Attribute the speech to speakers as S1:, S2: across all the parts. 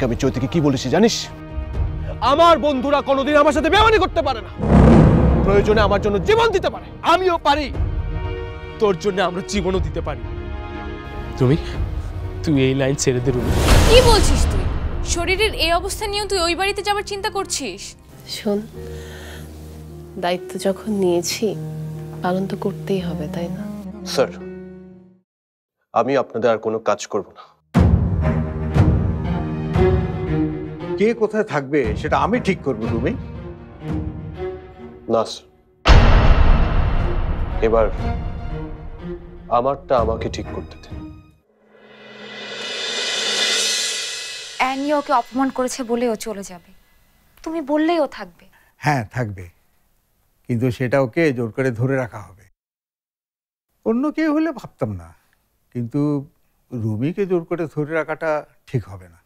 S1: আমি চৈতিকে কি বলেছি জানিস? আমার বন্ধুরা কোনোদিন আমার সাথে বেমানি করতে পারে না, প্রয়োজনে আমার জন্য জীবন দিতে পারে। আমিও পারি, তোর জন্য আমরা জীবনও দিতে পারি।
S2: তুমি তুই এই লাইন ছেড়ে দে রুমি।
S3: কি বলছিস তুই? শরীরের এই অবস্থা নিয়েও তুই ওই বাড়িতে যাওয়ার চিন্তা করছিস?
S4: শোন, দায়িত্ব যখন নিয়েছি পালন তো করতেই হবে, তাই না?
S1: স্যার, আমি আপনাদের আর কোনো কাজ করব না।
S5: কে কোথায় থাকবে সেটা আমি ঠিক করবো রুমি।
S1: না স্যার, এবার আমারটা আমাকে ঠিক করতে দিন।
S6: অ্যানি ওকে অপমান করেছে বলে ও চলে যাবে, তুমি বললেই ও থাকবে?
S5: হ্যাঁ থাকবে, কিন্তু সেটা ওকে জোর করে ধরে রাখা হবে। অন্য কেউ হলে ভাবতাম না, কিন্তু রুমিকে জোর করে ধরে রাখাটা ঠিক হবে না।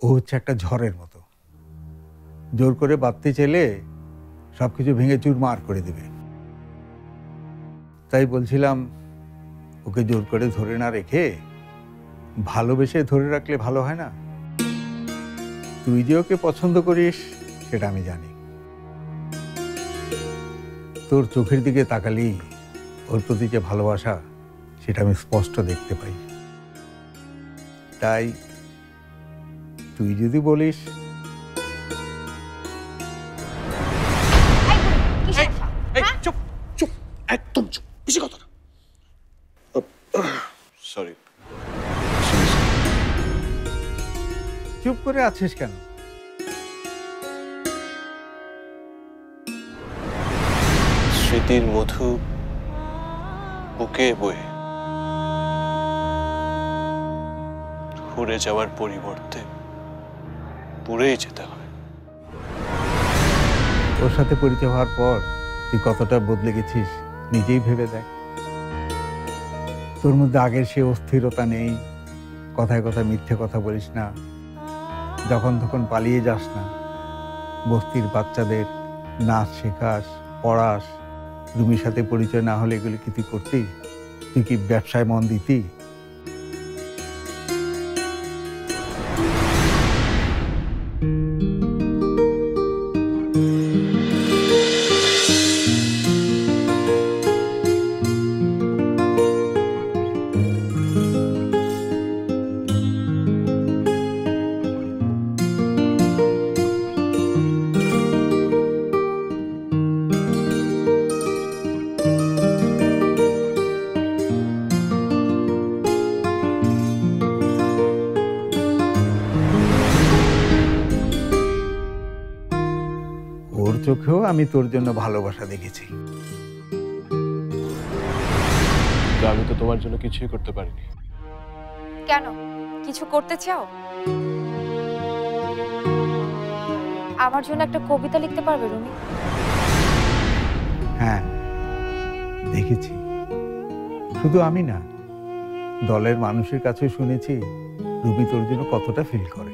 S5: ও হচ্ছে একটা ঝড়ের মতো, জোর করে বাঁধতে চাইলে সবকিছু ভেঙে চুরমার করে দেবে। তাই বলছিলাম, ওকে জোর করে ধরে না রেখে ভালোবেসে ধরে রাখলে ভালো হয় না? তুই যে ওকে পছন্দ করিস সেটা আমি জানি। তোর চোখের দিকে তাকালেই ওর প্রতি যে ভালোবাসা সেটা আমি স্পষ্ট দেখতে পাই। তাই তুই যদি বলিস।
S1: চুপ চুপ, একদম চুপ, বেশি কথা না। সরি।
S5: চুপ করে আছিস কেন?
S1: স্মৃতির মধু বুকে বয়ে ঘুরে যাওয়ার পরিবর্তে পুড়েই যেতে হয়।
S5: ওর সাথে পরিচয় হওয়ার পর তুই কতটা বদলে গেছিস নিজেই ভেবে দেখ। তোর মধ্যে আগের সে অস্থিরতা নেই, কথায় কথায় মিথ্যে কথা বলিস না, যখন তখন পালিয়ে যাস না, বস্তির বাচ্চাদের নাচ শেখাস, পড়াস। রুমির সাথে পরিচয় না হলে এগুলি কি তুই করতি? তুই কি ব্যবসায় মন দিতি? ওর চোখেও আমি তোর জন্য ভালোবাসা দেখেছি।
S1: আমি তো তোমার জন্য কিছুই করতে পারিনি।
S6: কেন, কিছু করতে চাও? আমার জন্য একটা কবিতা লিখতে পারবে রুমি?
S5: হ্যাঁ দেখেছি, শুধু আমি না, দলের মানুষের কাছে শুনেছি রুবি তোর জন্য কতটা ফিল করে।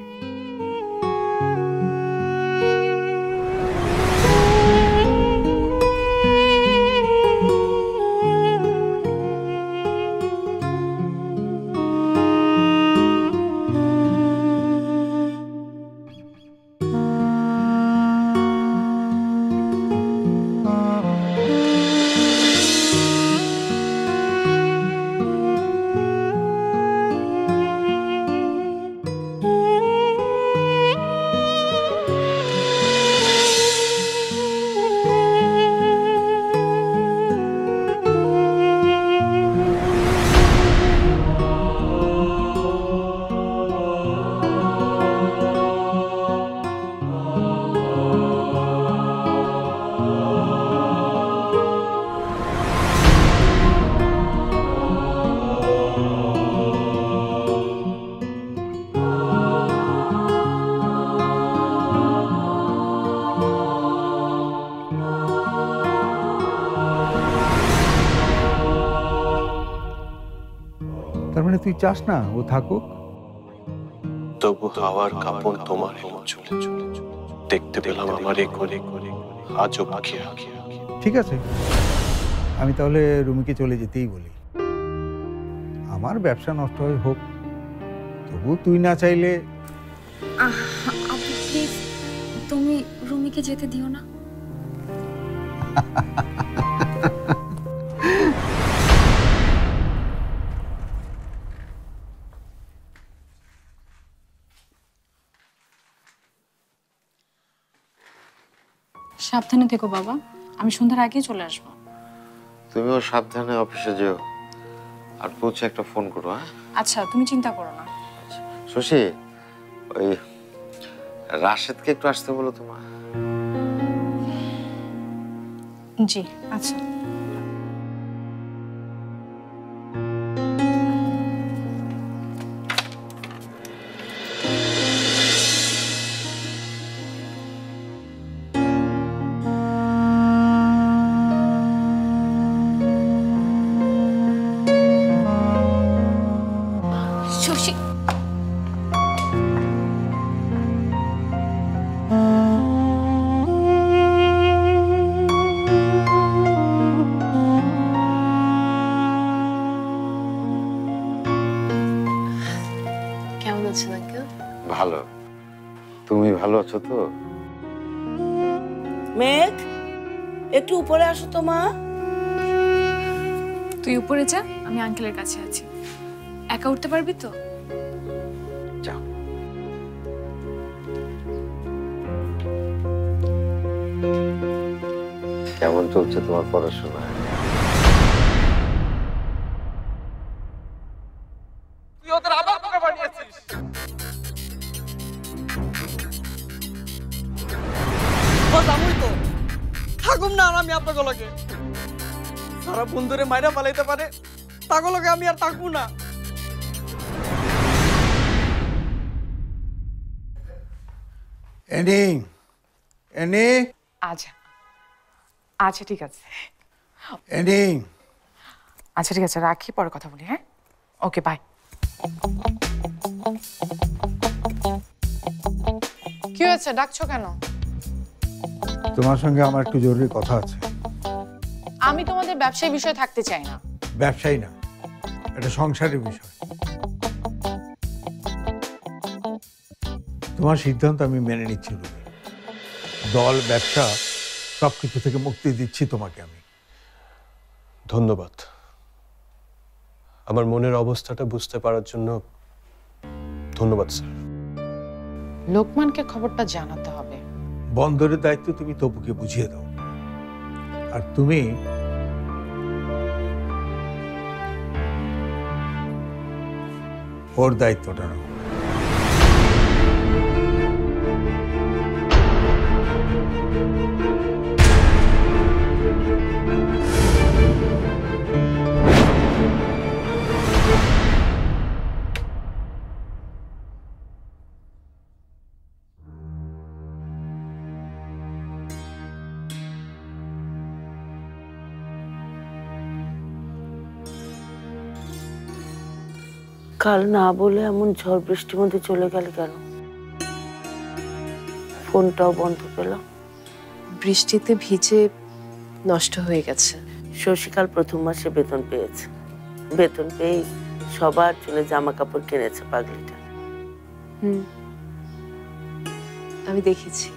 S5: তার মানে তুই চাস না ও থাকুক?
S1: তবু হাওয়ার কাঁপন তোমার চলে দেখতে পেলাম আমার এক আজব আঁখি।
S5: ঠিক আছে, আমি তাহলে রুমিকে চলে যেতেই বলি। আমার ব্যবসা নষ্ট হয়ে হোক, তবু তুই না চাইলে
S6: আপু প্লিজ, তুমি রুমিকে যেতে দিও না।
S7: সাবধানে থেকো বাবা, আমি সন্ধ্যার আগেই চলে আসবো।
S8: তুমিও সাবধানে অফিসে যেও, আর পৌঁছে একটা ফোন করো। হ্যাঁ
S7: আচ্ছা, তুমি চিন্তা করো না।
S8: শশী, ওই রাশেদকে একটু আসতে বলো তোমার।
S7: জি আচ্ছা।
S3: শশী,
S4: কেমন আছেন আঙ্কেল?
S8: ভালো, তুমি ভালো আছো তো?
S9: মেঘ, একটু উপরে আসো তো মা।
S3: তুই উপরে যা, আমি আঙ্কেলের কাছে আছি। একা উঠতে পারবি তো?
S8: যাও। কেমন চলছে তোমার পড়াশোনা?
S1: তুই ওদের আবার বোকা বানিয়েছিস।
S9: বস আমুই তো থাকুম না আর আমি আপনাকে লগে। সারা বন্ধুরে মাইরা পালাইতে পারে, তাকে লগে আমি আর থাকবো না।
S5: এনি এনি
S7: আচ্ছা আচ্ছা ঠিক আছে,
S5: এনি
S7: আচ্ছা ঠিক আছে, রাখি, পরে কথা বলি। হ্যাঁ ওকে বাই। কি হয়েছে, ডাকছো কেন?
S5: তোমার সঙ্গে আমার একটু জরুরি কথা আছে।
S7: আমি তোমাদের ব্যবসায়ী বিষয়ে থাকতে চাই না।
S5: ব্যবসায়ী না, এটা সংসারের বিষয়। তোমার সিদ্ধান্ত আমি মেনে নিচ্ছি রুমি। দল, ব্যবসা সবকিছু থেকে মুক্তি দিচ্ছি তোমাকে আমি।
S1: ধন্যবাদ আমার মনের অবস্থাটা বুঝতে পারার জন্য। ধন্যবাদ স্যার।
S7: লোকমানকে খবরটা জানাতে হবে।
S5: বন্দরের দায়িত্ব তুমি তপুকে বুঝিয়ে দাও, আর তুমি ওর দায়িত্বটা নাও।
S9: কাল না বলে এমন ঝড় বৃষ্টির মধ্যে চলে গেল কেন? ফোনটাও বন্ধ পেলাম।
S4: বৃষ্টিতে ভিজে নষ্ট হয়ে গেছে।
S9: শশী কাল প্রথম মাসে বেতন পেয়েছে। বেতন পেয়ে সবার জন্য জামা কাপড় কিনেছে পাগলিটা।
S4: আমি দেখেছি।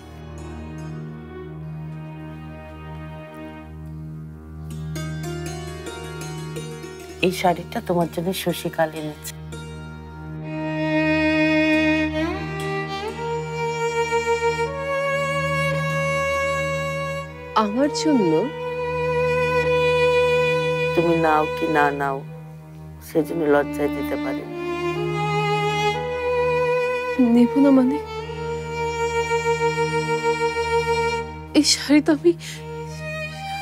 S9: এই শাড়িটা তোমার জন্য শশী কাল এনেছে।
S4: আমার জন্য?
S9: তুমি নাও কি না নাও সেজন্য লজ্জায় দিতে পারি।
S4: নেব না মানে? এই শাড়ি তো আমি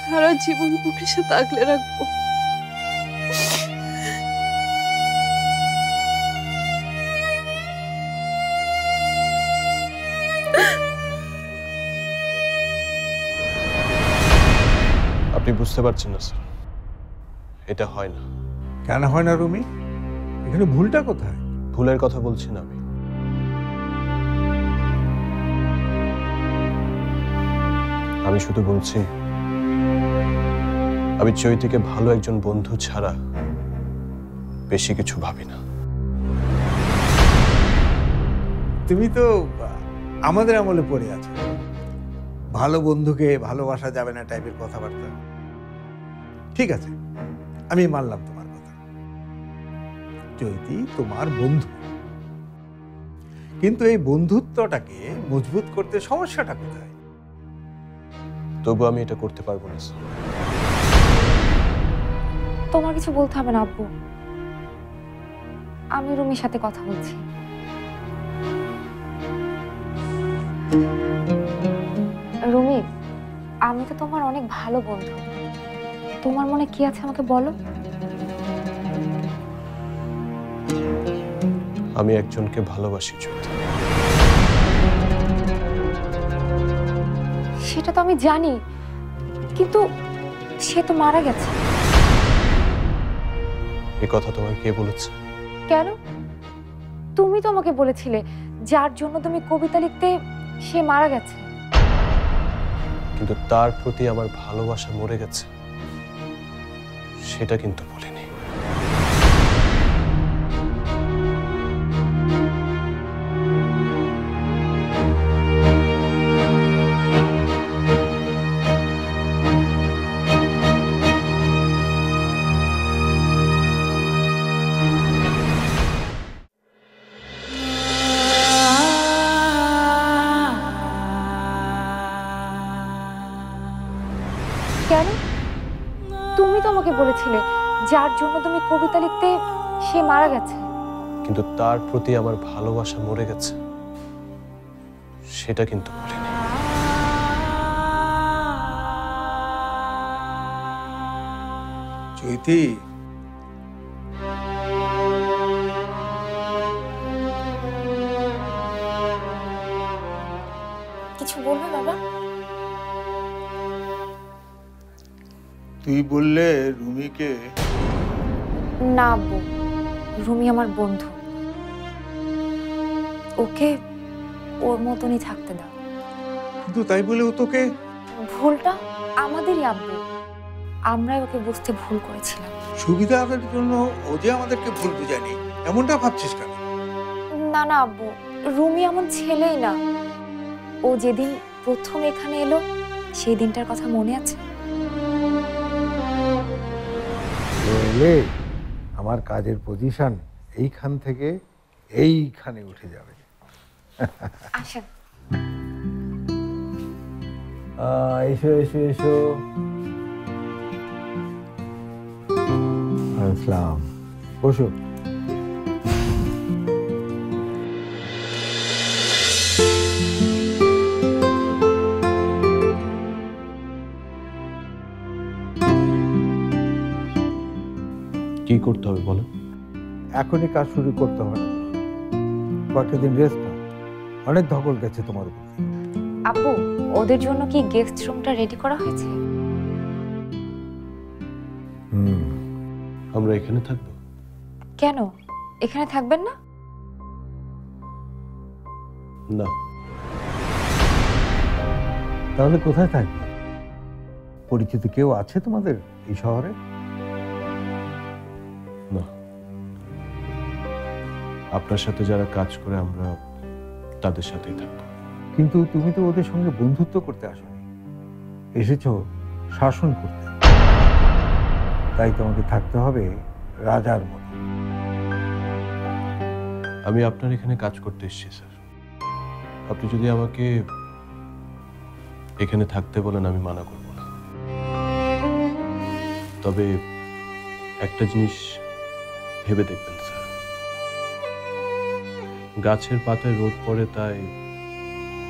S4: সারা জীবন বুকের সাথে আগলে রাখবো।
S1: আপনি বুঝতে পারছেন না স্যার, এটা হয় না।
S5: কেন হয় না রুমি? এখানে ভুলটা কোথায়?
S1: ভুলের কথা বলছি না আমি শুধু বলছি আমি চৈতিকে ভালো একজন বন্ধু ছাড়া বেশি কিছু ভাবি না।
S5: তুমি তো আমাদের আমলে পড়ে আছো, ভালো বন্ধুকে ভালোবাসা যাবে না টাইপের কথাবার্তা। ঠিক আছে, আমি মানলাম তোমার কথা, চৈতি তোমার বন্ধু, কিন্তু এই বন্ধুত্বটাকে মজবুত করতে সমস্যাটা কোথায়?
S2: তবু আমি এটা করতে পারবো না স্যার।
S6: তোমার কিছু বলতে হবে না আব্বু, আমি রুমির সাথে কথা বলছি। রুমি, আমি তো তোমার অনেক ভালো বন্ধু, তোমার মনে কি আছে আমাকে বলো।
S2: আমি একজনকে ভালোবাসি জ্যোতি।
S6: সেটা তো আমি জানি, কিন্তু সে তো মারা গেছে।
S2: এই কথা তোমাকে কে বলেছে?
S6: কেন? তুমি তো আমাকে বলেছিলে যার জন্য তুমি কবিতা লিখতে সে মারা গেছে।
S2: কিন্তু তার প্রতি আমার ভালোবাসা মরে গেছে সেটা কিন্তু বলিনি।
S6: কেন? তুমি তো আমাকে বলেছিলে যার জন্য তুমি কবিতা লিখতে সে মারা গেছে।
S2: কিন্তু তার প্রতি আমার ভালোবাসা মরে গেছে সেটা কিন্তু বলিনি।
S5: চৈতি,
S6: কিছু বলবে বাবা?
S5: তুই বললে রুমিকে?
S6: না আব্বু, রুমি আমার বন্ধু, ওকে ওর মতনই থাকতে দাও।
S5: কিন্তু তাই বলে ও তোকে?
S6: ভুলটা আমাদেরই আব্বু, আমরাই ওকে বুঝতে ভুল করেছিলাম।
S5: সুবিধা আদায়ের জন্য ও যে আমাদেরকে ভুল বুঝায়নি এমনটা ভাবছিস কেন?
S6: না না আব্বু, রুমি এমন ছেলেই না। ও যেদিন প্রথম এখানে এলো সেই দিনটার কথা মনে আছে?
S5: এলে আমার কাজের পজিশন এইখান থেকে এইখানে উঠে যাবে।
S6: আসেন।
S5: এসো এসো এসো। আসসালাম, বসো।
S2: কি করতে হবে বলো?
S5: এখনই কাজ শুরু করতে হবে না, কয়েকটা দিন রেস্ট নাও, অনেক ধকল গেছে তোমার উপর।
S6: আব্বু, ওদের জন্য কি গেস্ট রুমটা রেডি করা হয়েছে?
S2: আমরা এখানে থাকবো।
S6: কেন, এখানে থাকবেন না?
S2: না।
S5: তাহলে কোথায় থাকবে? পরিচিত কেউ আছে তোমাদের এই শহরে?
S2: না, আপনার সাথে যারা কাজ করে আমরা তাদের সাথেই থাকবো।
S5: কিন্তু তুমি তো ওদের সঙ্গে বন্ধুত্ব করতে আসোনি, এসেছো শাসন করতে। তাই তোমাকে থাকতে হবে রাজার মতো।
S2: আমি আপনার এখানে কাজ করতে এসেছি স্যার। আপনি যদি আমাকে এখানে থাকতে বলেন আমি মানা করব না। তবে একটা জিনিস ভেবে দেখবেন স্যার, গাছের পাতায় রোদ পড়ে তাই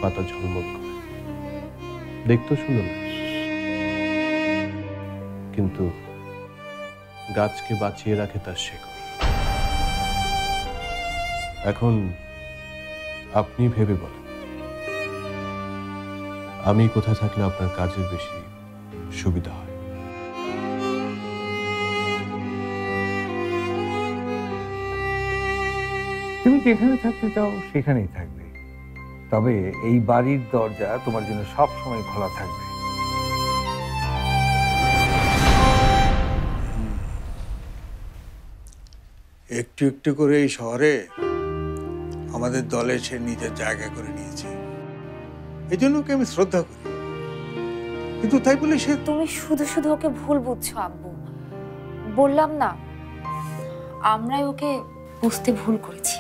S2: পাতা ঝলমল করে, দেখতেও সুন্দর লাগে, কিন্তু গাছকে বাঁচিয়ে রাখে তার শেকড়। এখন আপনি ভেবে বলেন, আমি কোথায় থাকলে আপনার কাজের বেশি সুবিধা হয়?
S5: তুমি যেখানে থাকতে চাও সেখানেই থাকবে, তবে এই বাড়ির দরজা তোমার জন্য সব সময় খোলা থাকবে। একটু একটু করে এই শহরে আমাদের দলে সে নিজের জায়গা করে নিয়েছে, এই জন্য ওকে আমি শ্রদ্ধা করি। কিন্তু তাই বলে সে
S6: তুমি শুধু শুধু ওকে ভুল বুঝছো আব্বু। বললাম না, আমরাই ওকে বুঝতে ভুল করেছি।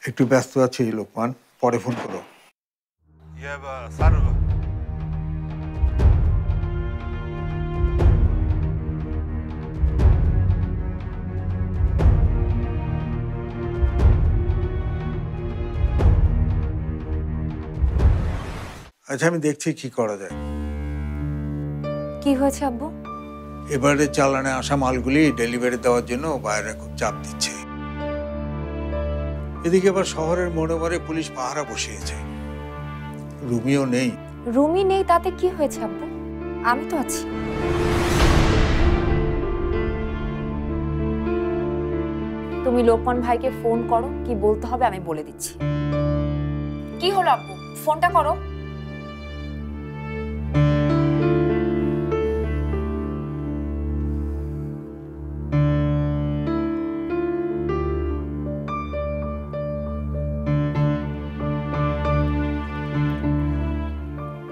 S5: একটু ব্যস্ত আছি লোকমান, পরে ফোন করো। আচ্ছা, আমি দেখছি কি করা যায়।
S6: কি হয়েছে আব্বু?
S5: এবারে চালানে আসা মালগুলি ডেলিভারি দেওয়ার জন্য বাইরে খুব চাপ দিচ্ছে। এদিকে আবার শহরের মোড়ে মোড়ে পুলিশ পাহারা বসিয়েছে। রুমিও নেই।
S6: রুমি নেই তাতে কি হয়েছে আব্বু? আমি তো আছি। তুমি লোকমান ভাইকে ফোন করো, কি বলতে হবে আমি বলে দিচ্ছি। কি হলো আব্বু, ফোনটা করো।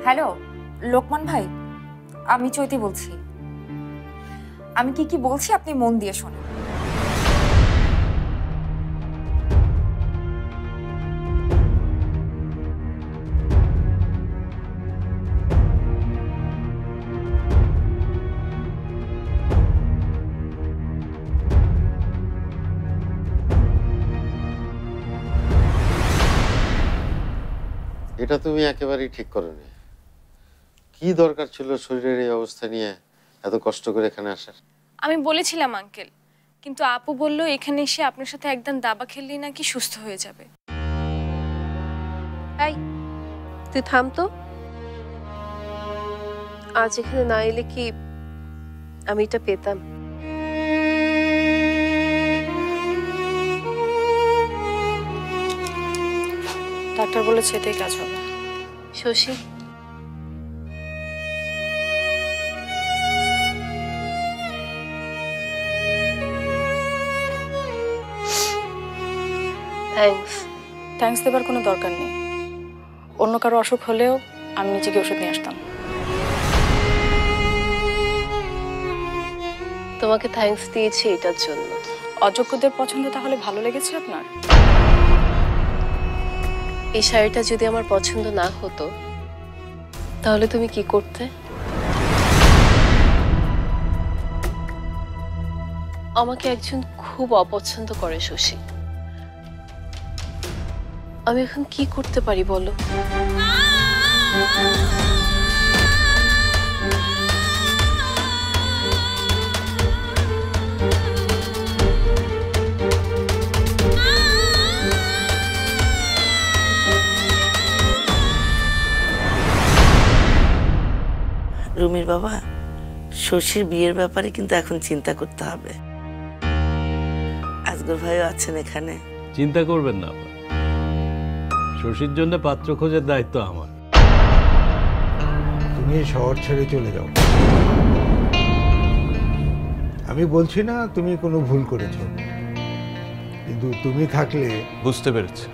S6: হ্যালো লোকমান ভাই, আমি চৈতি বলছি। আমি কি বলছি আপনি মন দিয়ে শোনেন।
S8: এটা তুমি একেবারেই ঠিক করোনি। কি দরকার ছিল শরীরের এই অবস্থা নিয়ে এত কষ্ট করে এখানে আসার?
S3: আমি বলেছিলাম আঙ্কেল, কিন্তু আপু বলল এখানে এসে আপনার সাথে একদম দাবা খেললেই নাকি সুস্থ হয়ে যাবে।
S4: এই তুই থাম তো। আজ এখানে না এলে কি আমি এটা পেতাম?
S10: ডাক্তার বলেছে এতেই কাজ হবে।
S4: শশী,
S10: থ্যাঙ্কস দেবার কোনো দরকার নেই। অন্য কারো অসুখ হলেও আমি নিজে গিয়ে ওষুধ নিয়ে আসতাম।
S4: তোমাকে থ্যাঙ্কস দিয়েছি এটার জন্য।
S10: অযোগ্যদের পছন্দ তাহলে ভালো লেগেছে আপনার?
S4: এই শাড়িটা যদি আমার পছন্দ না হতো তাহলে তুমি কি করতে? আমাকে একজন খুব অপছন্দ করে শশী। আমি এখন কি করতে পারি বলো?
S11: রুমির বাবা, শশীর বিয়ের ব্যাপারে কিন্তু এখন চিন্তা করতে হবে। আজগর ভাইও আছেন এখানে।
S2: চিন্তা করবেন না, শশীর জন্য পাত্র খোঁজার দায়িত্ব আমার।
S5: তুমি শহর ছেড়ে চলে যাও। আমি বলছি না তুমি কোনো ভুল করেছ, কিন্তু তুমি থাকলে।
S2: বুঝতে পেরেছি।